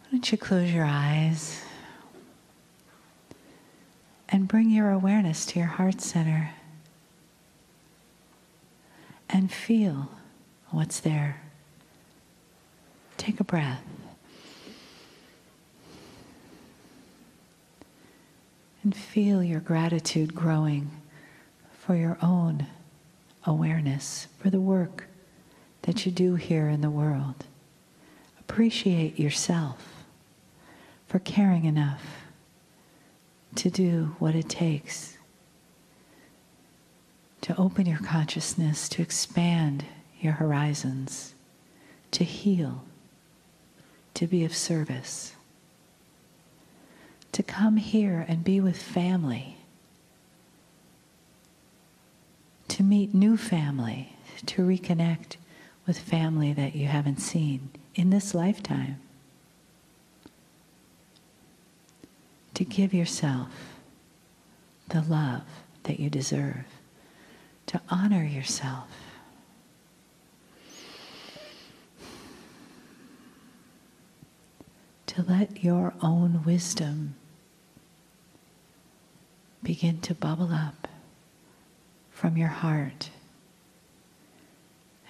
Why don't you close your eyes and bring your awareness to your heart center and feel what's there. Take a breath. And feel your gratitude growing for your own awareness, for the work that you do here in the world. Appreciate yourself for caring enough to do what it takes to open your consciousness, to expand your horizons, to heal, to be of service, to come here and be with family, to meet new family, to reconnect with family that you haven't seen in this lifetime, to give yourself the love that you deserve, to honor yourself. To let your own wisdom begin to bubble up from your heart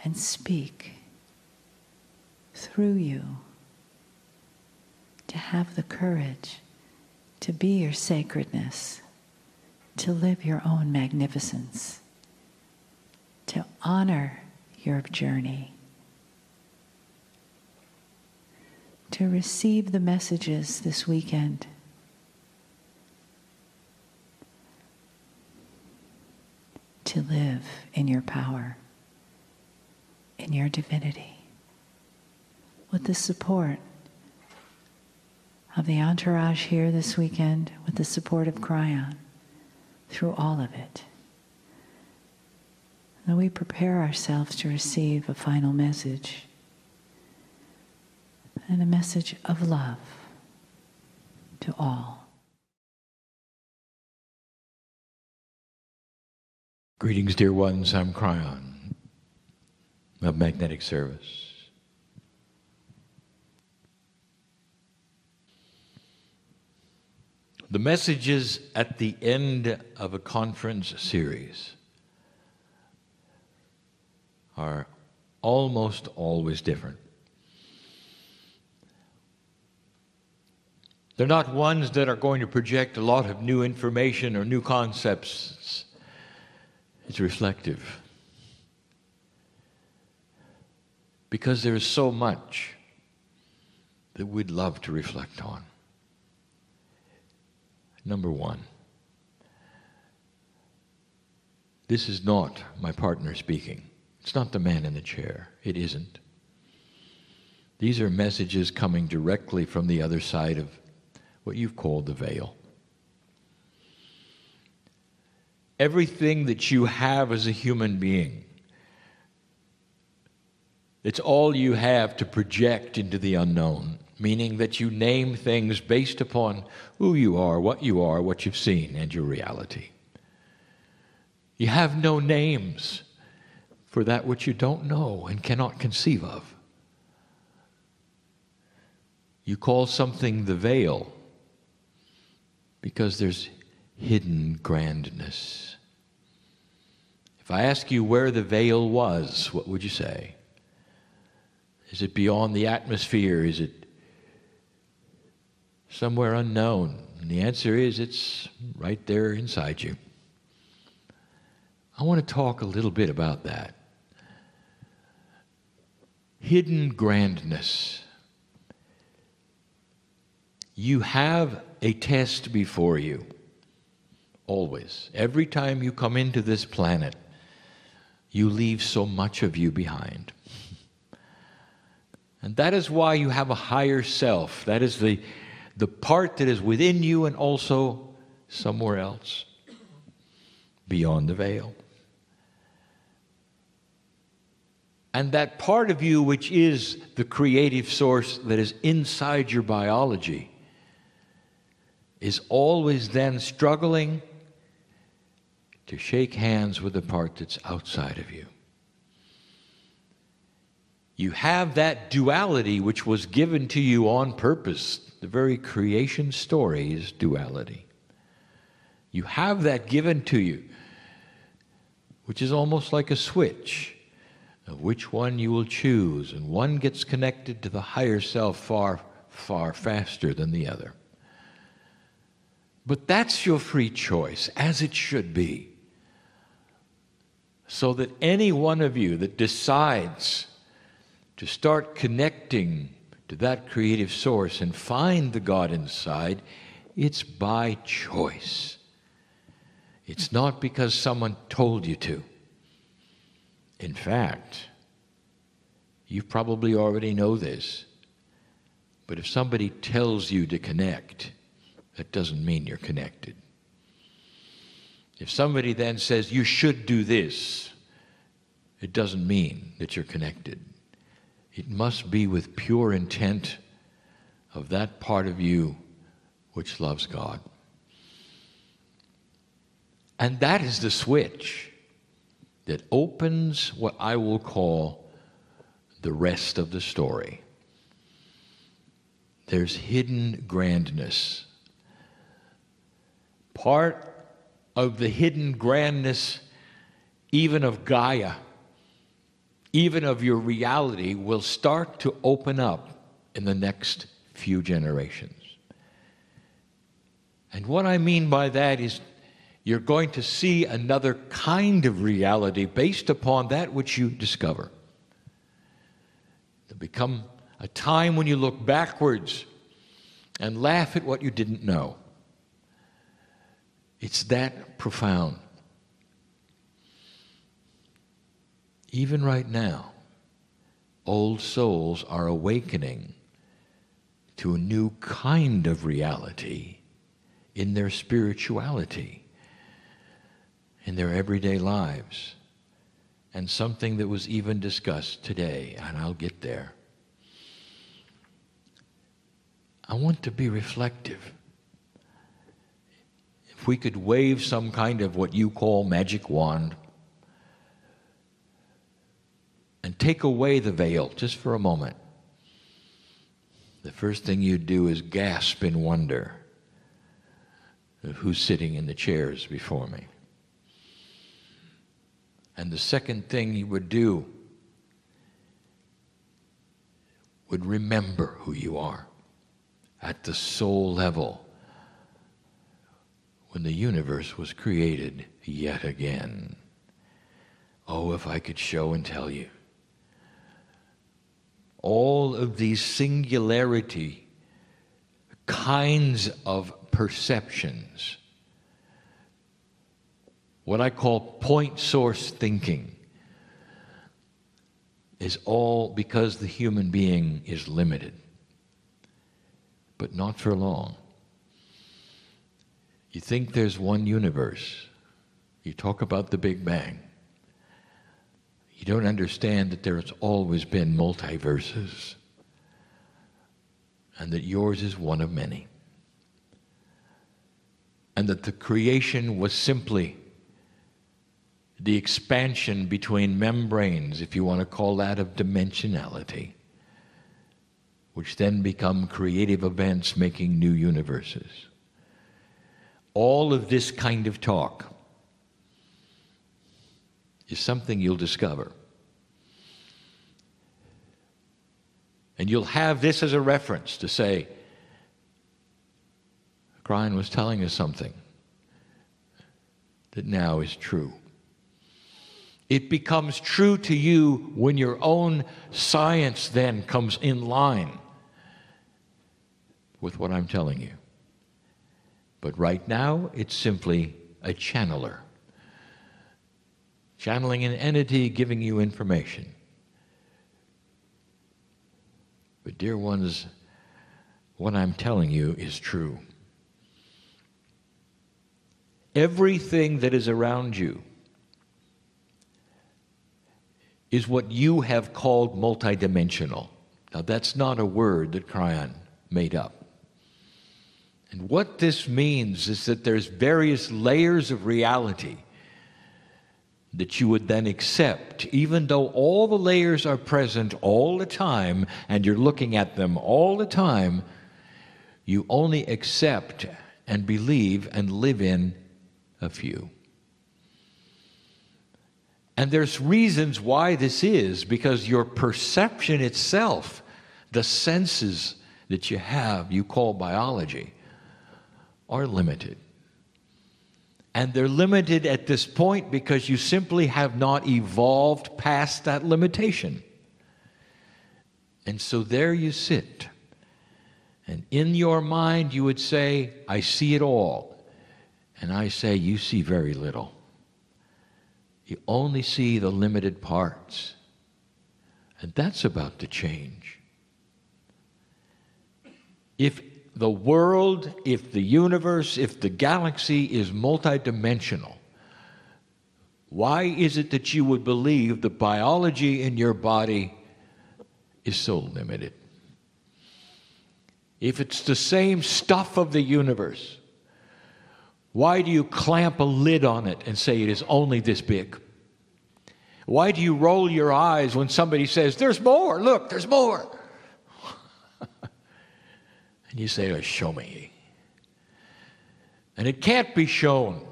and speak through you, to have the courage to be your sacredness, to live your own magnificence, to honor your journey, to receive the messages this weekend, to live in your power, in your divinity, with the support of the entourage here this weekend, with the support of Kryon, through all of it. And we prepare ourselves to receive a final message, and a message of love to all. Greetings, dear ones. I'm Kryon of Magnetic Service. The messages at the end of a conference series are almost always different. They're not ones that are going to project a lot of new information or new concepts. It's reflective. Because there is so much that we'd love to reflect on. Number one, this is not my partner speaking. It's not the man in the chair. It isn't. These are messages coming directly from the other side of what you've called the veil. Everything that you have as a human being, it's all you have to project into the unknown, meaning that you name things based upon who you are, what you've seen, and your reality. You have no names for that which you don't know and cannot conceive of. You call something the veil because there's hidden grandness. If I ask you where the veil was, what would you say? Is it beyond the atmosphere? Is it somewhere unknown? And the answer is it's right there inside you. I want to talk a little bit about that. Hidden grandness. You have a test before you, always. Every time you come into this planet, you leave so much of you behind. And that is why you have a higher self. That is the part that is within you and also somewhere else, beyond the veil. And that part of you which is the creative source that is inside your biology is always then struggling to shake hands with the part that's outside of you. You have that duality which was given to you on purpose. The very creation story is duality. You have that given to you, which is almost like a switch of which one you will choose, and one gets connected to the higher self far, far faster than the other. But that's your free choice, as it should be. So that any one of you that decides to start connecting to that creative source and find the God inside, it's by choice. It's not because someone told you to. In fact, you probably already know this, but if somebody tells you to connect, that doesn't mean you're connected. If somebody then says you should do this, it doesn't mean that you're connected. It must be with pure intent of that part of you which loves God. And that is the switch that opens what I will call the rest of the story. There's hidden grandness. Part of the hidden grandness, even of Gaia, even of your reality, will start to open up in the next few generations. And what I mean by that is you're going to see another kind of reality based upon that which you discover. It'll become a time when you look backwards and laugh at what you didn't know. It's that profound. Even right now, old souls are awakening to a new kind of reality in their spirituality, in their everyday lives, and something that was even discussed today, and I'll get there. I want to be reflective. If we could wave some kind of what you call magic wand and take away the veil just for a moment, the first thing you'd do is gasp in wonder of who's sitting in the chairs before me. And the second thing you would do would remember who you are at the soul level when the universe was created yet again. Oh, if I could show and tell you. All of these singularity kinds of perceptions, what I call point source thinking, is all because the human being is limited, but not for long. You think there's one universe. You talk about the Big Bang. You don't understand that there's always been multiverses and that yours is one of many. And that the creation was simply the expansion between membranes, if you want to call that, of dimensionality, which then become creative events making new universes. All of this kind of talk is something you'll discover. And you'll have this as a reference to say, Kryon was telling us something that now is true. It becomes true to you when your own science then comes in line with what I'm telling you. But right now, it's simply a channeler. Channeling an entity giving you information. But dear ones, what I'm telling you is true. Everything that is around you is what you have called multidimensional. Now that's not a word that Kryon made up. And what this means is that there's various layers of reality that you would then accept, even though all the layers are present all the time and you're looking at them all the time, you only accept and believe and live in a few. And there's reasons why this is, because your perception itself, the senses that you have, you call biology, are limited. And they're limited at this point because you simply have not evolved past that limitation. And so there you sit. And in your mind you would say, I see it all. And I say, you see very little. You only see the limited parts. And that's about to change. If the world, if the universe, if the galaxy is multidimensional, why is it that you would believe the biology in your body is so limited? If it's the same stuff of the universe, why do you clamp a lid on it and say it is only this big? Why do you roll your eyes when somebody says, there's more, look, there's more? And you say, oh, show me. And it can't be shown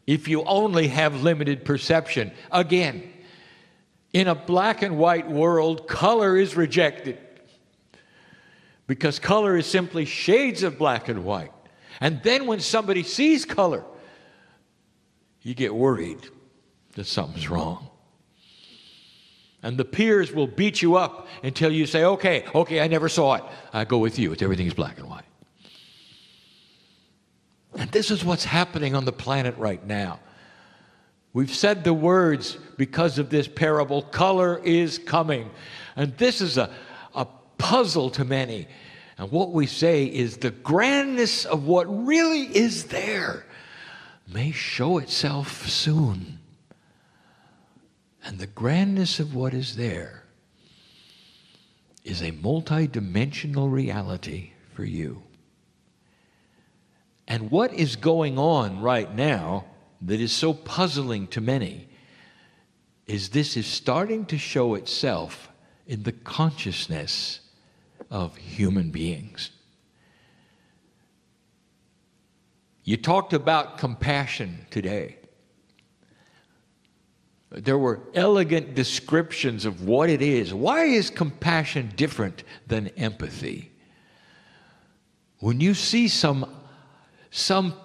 if you only have limited perception. Again, in a black and white world, color is rejected. Because color is simply shades of black and white. And then when somebody sees color, you get worried that something's wrong. And the peers will beat you up until you say, okay, I never saw it. I go with you. Everything's black and white. And this is what's happening on the planet right now. We've said the words because of this parable, color is coming. And this is a puzzle to many. And what we say is the grandness of what really is there may show itself soon. And the grandness of what is there is a multidimensional reality for you. And what is going on right now that is so puzzling to many is this is starting to show itself in the consciousness of human beings. You talked about compassion today. There were elegant descriptions of what it is. Why is compassion different than empathy? When you see some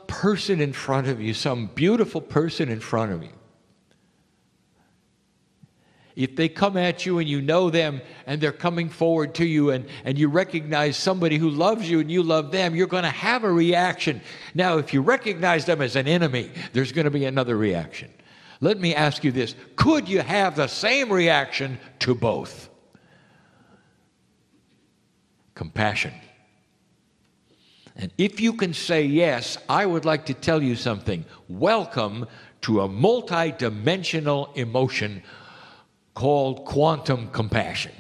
person in front of you, some beautiful person in front of you, if they come at you and you know them and they're coming forward to you and you recognize somebody who loves you and you love them, you're going to have a reaction. Now, if you recognize them as an enemy, there's going to be another reaction. Let me ask you this. Could you have the same reaction to both? Compassion. And if you can say yes, I would like to tell you something. Welcome to a multi-dimensional emotion called quantum compassion.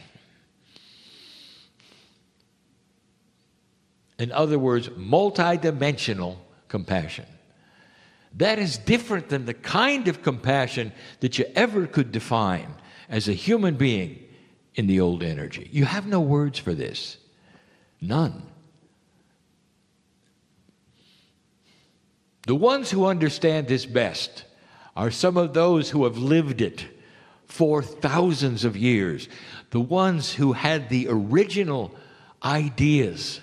In other words, multi-dimensional compassion. That is different than the kind of compassion that you ever could define as a human being in the old energy. You have no words for this. None. The ones who understand this best are some of those who have lived it for thousands of years. The ones who had the original ideas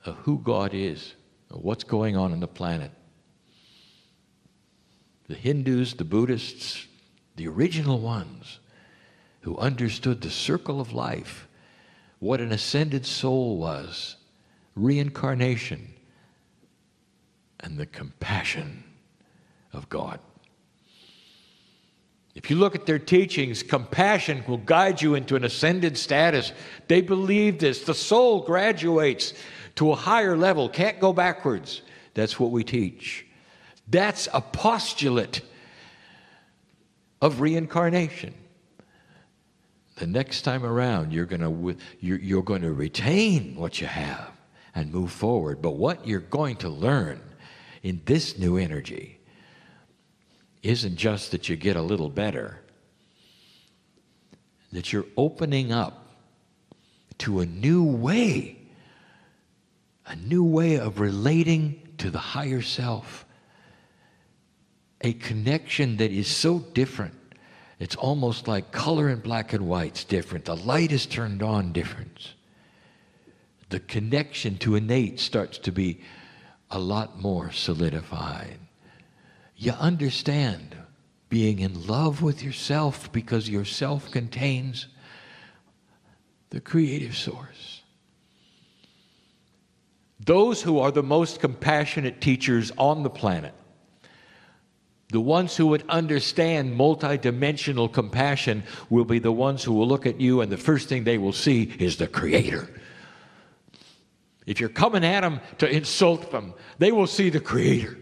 of who God is, of what's going on the planet. The Hindus, the Buddhists, the original ones who understood the circle of life, what an ascended soul was, reincarnation, and the compassion of God. If you look at their teachings, compassion will guide you into an ascended status. They believe this. The soul graduates to a higher level, can't go backwards. That's what we teach. That's a postulate of reincarnation. The next time around, you're going to retain what you have and move forward. But what you're going to learn in this new energy isn't just that you get a little better, that you're opening up to a new way of relating to the higher self, a connection that is so different. It's almost like color in black and white's different. The light is turned on different. The connection to innate starts to be a lot more solidified. You understand being in love with yourself because yourself contains the creative source. Those who are the most compassionate teachers on the planet, the ones who would understand multidimensional compassion, will be the ones who will look at you and the first thing they will see is the Creator. If you're coming at them to insult them, they will see the Creator.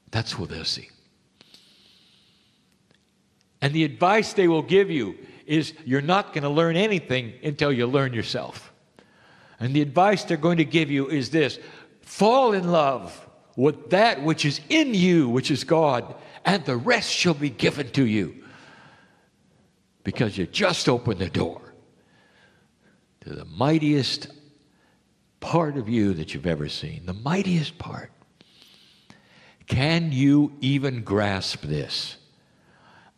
That's what they'll see. And the advice they will give you is you're not going to learn anything until you learn yourself. And the advice they're going to give you is this: fall in love with that which is in you, which is God, and the rest shall be given to you. Because you just opened the door to the mightiest part of you that you've ever seen. The mightiest part. Can you even grasp this?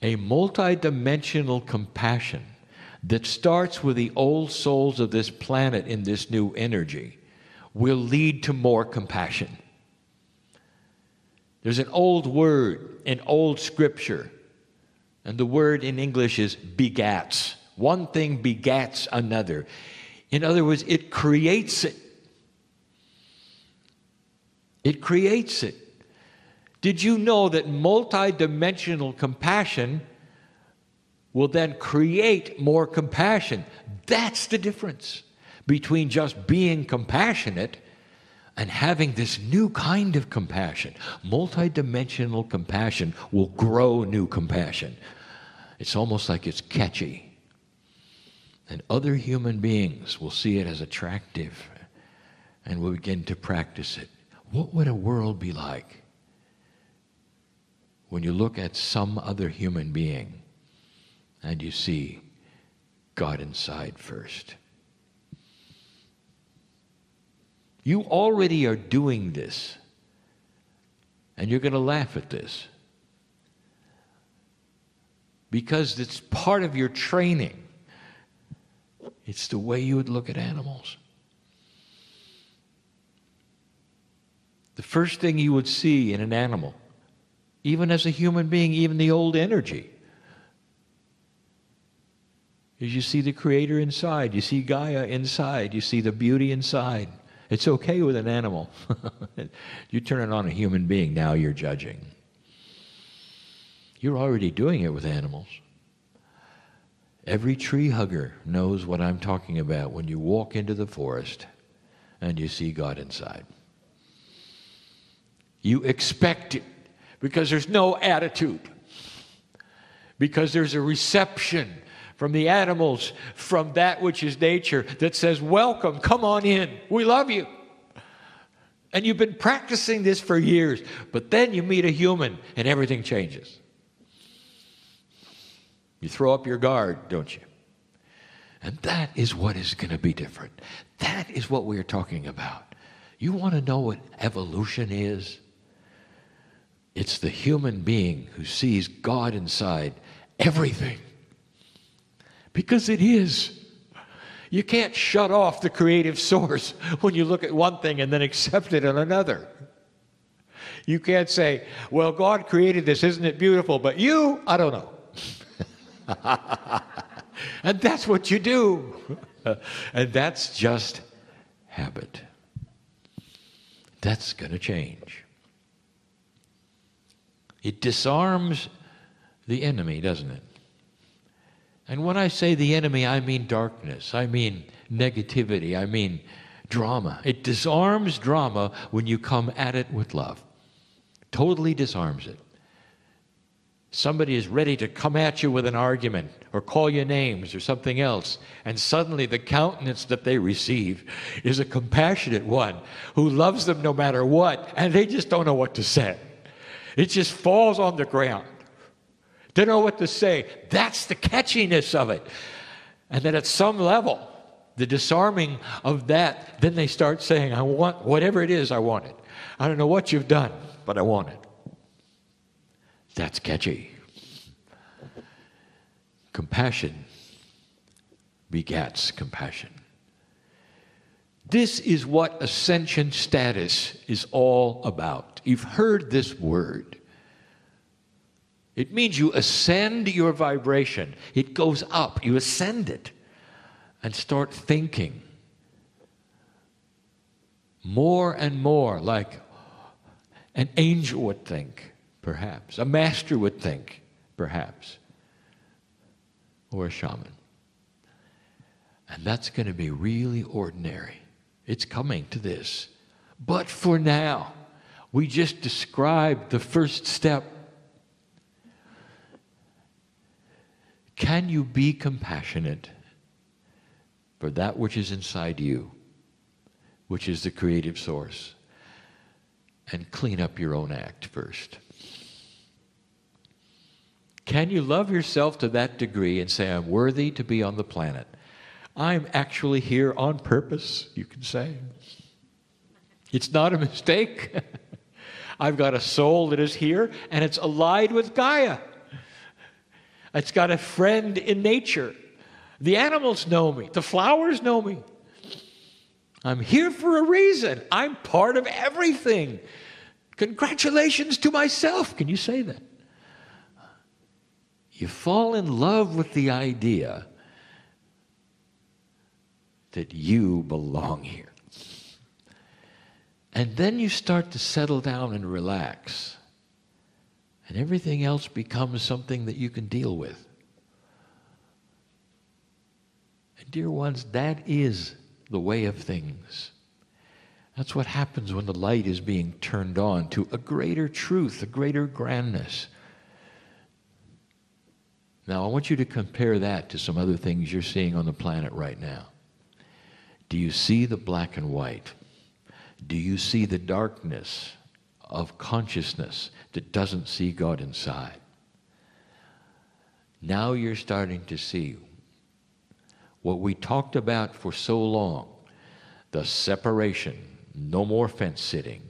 A multidimensional compassion that starts with the old souls of this planet in this new energy will lead to more compassion. There's an old word in old scripture, and the word in English is begats. One thing begats another. In other words, it creates it. It creates it. Did you know that multidimensional compassion will then create more compassion? That's the difference between just being compassionate and having this new kind of compassion. Multidimensional compassion will grow new compassion. It's almost like it's catchy. And other human beings will see it as attractive and will begin to practice it. What would a world be like when you look at some other human being and you see God inside first? You already are doing this, and you're going to laugh at this because it's part of your training. It's the way you would look at animals. The first thing you would see in an animal, even as a human being, even the old energy, is you see the Creator inside. You see Gaia inside. You see the beauty inside. It's okay with an animal. You turn it on a human being, now you're judging. You're already doing it with animals. Every tree hugger knows what I'm talking about when you walk into the forest and you see God inside. You expect it because there's no attitude, because there's a reception from the animals, from that which is nature, that says, welcome, come on in, we love you. And you've been practicing this for years, but then you meet a human and everything changes. You throw up your guard, don't you? And that is what is going to be different. That is what we're talking about. You want to know what evolution is? It's the human being who sees God inside everything. Because it is. You can't shut off the creative source when you look at one thing and then accept it in another. You can't say, well, God created this, isn't it beautiful? But you, I don't know. And that's what you do. And that's just habit. That's going to change. It disarms the enemy, doesn't it? And when I say the enemy, I mean darkness. I mean negativity. I mean drama. It disarms drama when you come at it with love. Totally disarms it. Somebody is ready to come at you with an argument. or call you names or something else. And suddenly the countenance that they receive is a compassionate one who loves them no matter what, and they just don't know what to say. It just falls on the ground. They don't know what to say. That's the catchiness of it. And then at some level, the disarming of that, then they start saying, I want whatever it is, I want it. I don't know what you've done, but I want it. That's catchy. Compassion begats compassion. This is what ascension status is all about. You've heard this word. It means you ascend your vibration. It goes up. You ascend it and start thinking more and more like an angel would think, perhaps. A master would think, perhaps. Or a shaman. And that's going to be really ordinary. It's coming to this. But for now, we just described the first step. Can you be compassionate for that which is inside you, which is the creative source, and clean up your own act first? Can you love yourself to that degree and say, I'm worthy to be on the planet? I'm actually here on purpose, you can say. It's not a mistake. I've got a soul that is here, and it's allied with Gaia. It's got a friend in nature. The animals know me. The flowers know me. I'm here for a reason. I'm part of everything. Congratulations to myself. Can you say that? You fall in love with the idea that you belong here. And then you start to settle down and relax. And everything else becomes something that you can deal with. And dear ones, that is the way of things. That's what happens when the light is being turned on to a greater truth, a greater grandness. Now, I want you to compare that to some other things you're seeing on the planet right now. Do you see the black and white? Do you see the darkness of consciousness that doesn't see God inside? Now you're starting to see what we talked about for so long, the separation, no more fence sitting,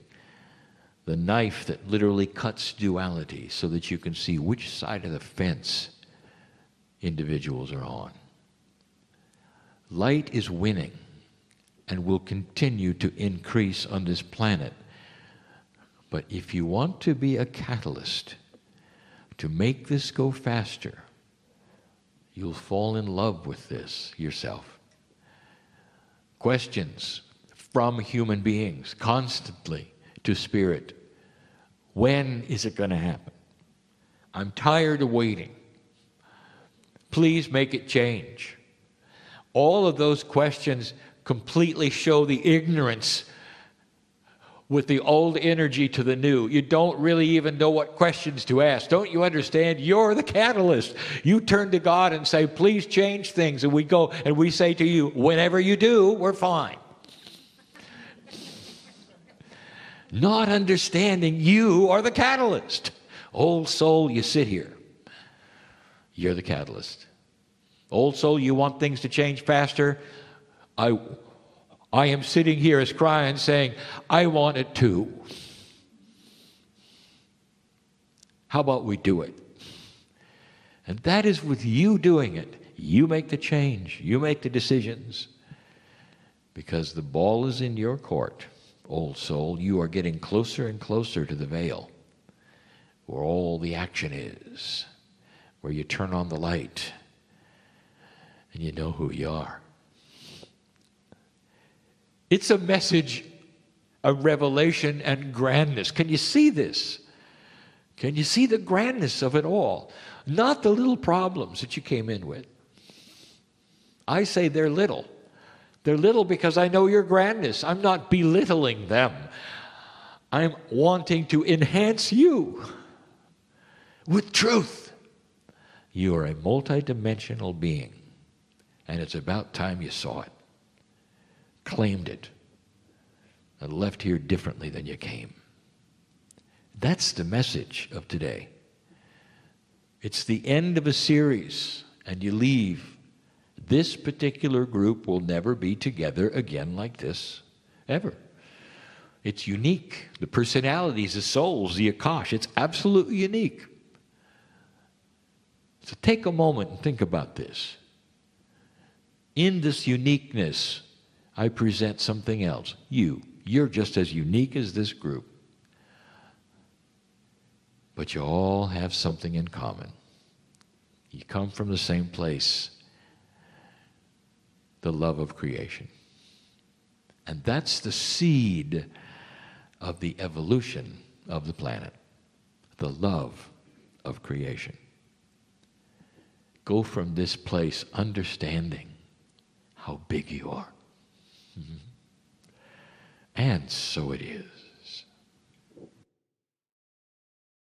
the knife that literally cuts duality so that you can see which side of the fence individuals are on. Light is winning and will continue to increase on this planet. But if you want to be a catalyst to make this go faster, you'll fall in love with this yourself. Questions from human beings constantly to spirit. When is it going to happen? I'm tired of waiting. Please make it change. All of those questions completely show the ignorance with the old energy to the new. You don't really even know what questions to ask. Don't you understand? You're the catalyst. You turn to God and say, please change things. And we go and we say to you, whenever you do, we're fine. Not understanding you are the catalyst. Old soul, you sit here. You're the catalyst. Old soul, you want things to change faster? I am sitting here as Kryon saying, I want it too. How about we do it? And that is with you doing it. You make the change. You make the decisions. Because the ball is in your court, old soul. You are getting closer and closer to the veil, where all the action is, where you turn on the light, and you know who you are. It's a message of revelation and grandness. Can you see this? Can you see the grandness of it all? Not the little problems that you came in with. I say they're little. They're little because I know your grandness. I'm not belittling them. I'm wanting to enhance you with truth. You are a multidimensional being, and it's about time you saw it, claimed it, and left here differently than you came. That's the message of today. It's the end of a series, and you leave. This particular group will never be together again like this, ever. It's unique. The personalities, the souls, the Akash, it's absolutely unique. So take a moment and think about this. In this uniqueness, I present something else. You're just as unique as this group. But you all have something in common. You come from the same place, the love of creation. And that's the seed of the evolution of the planet, the love of creation. Go from this place understanding how big you are. And so it is.